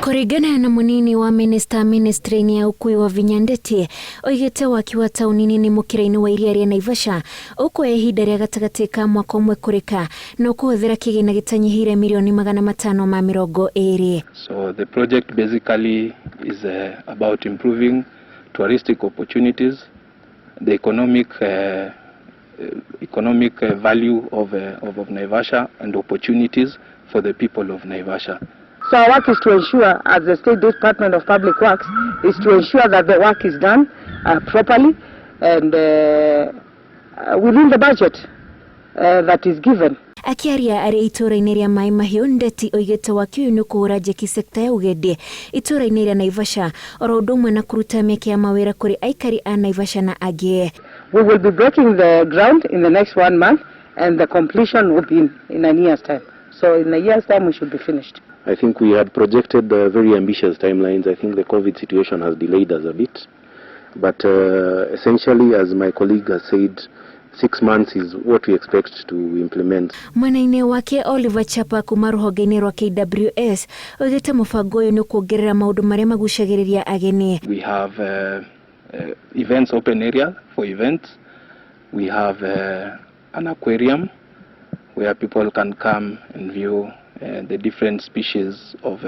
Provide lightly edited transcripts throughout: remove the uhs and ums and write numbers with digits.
Kũringana na munini wa ministry-ini ya ukui wa vinyandeti oigite wakiwa tauni nĩ mũkĩra-inĩ wa iria ria Naivasha ũkuoya ihinda rĩa gatagatĩ ka mwaka ũmwe kũrĩka na kũhũthĩra kĩgĩna gĩtanyihĩire mirioni 520. So the project basically is about improving touristic opportunities, the economic value of Naivasha and opportunities for the people of Naivasha. So our work is to ensure, as the State Department of Public Works, is to ensure that the work is done properly and within the budget that is given. Akiaria arĩ itũra-inĩ rĩa Mai Mahiũ, Ndeti oigĩte waki ũyũ nĩ kũhũra njeki sekta ya ũgendi itũra-inĩ rĩa Naivasha oro ũndũ ũmwe na kũruta mĩeke ya mawĩra kũrĩ aikari a Naivasha na angĩ. We will be breaking the ground in the next 1 month and the completion will be in a year's time. So in a year's time we should be finished. I think we had projected very ambitious timelines. I think the COVID situation has delayed us a bit. But essentially, as my colleague has said, 6 months is what we expect to implement. Mwena-inĩ wake Oliver Chapa kuma rũhonge-inĩ rwa KWS oigĩte mũbango ũyũ nĩ kuongerera maũndũ marĩa magucagĩrĩria ageni. We have events open area for events. We have an aquarium where people can come and view the different species of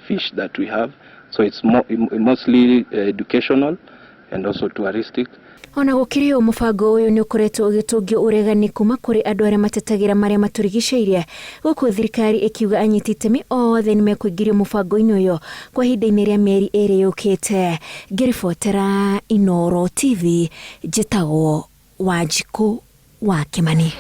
fish that we have. So it's mostly educational and also touristic. Ona gũkĩrĩ o mũbango ũyũ nĩ ũkoretwo ũgĩtũngio ũregani kuma kũrĩ andũ arĩa matetagĩra marĩa matũrigicĩirie gũkũ thirikari ĩkiuga anyiti itemi othe nĩ mekũingĩrio mũbango-inĩ ũyũ kwa ihinda-inĩ rĩa mĩeri ĩrĩ yũkĩte. Ngĩribotera Inooro TV, njĩtagwo Wanjikũ wa Kimani.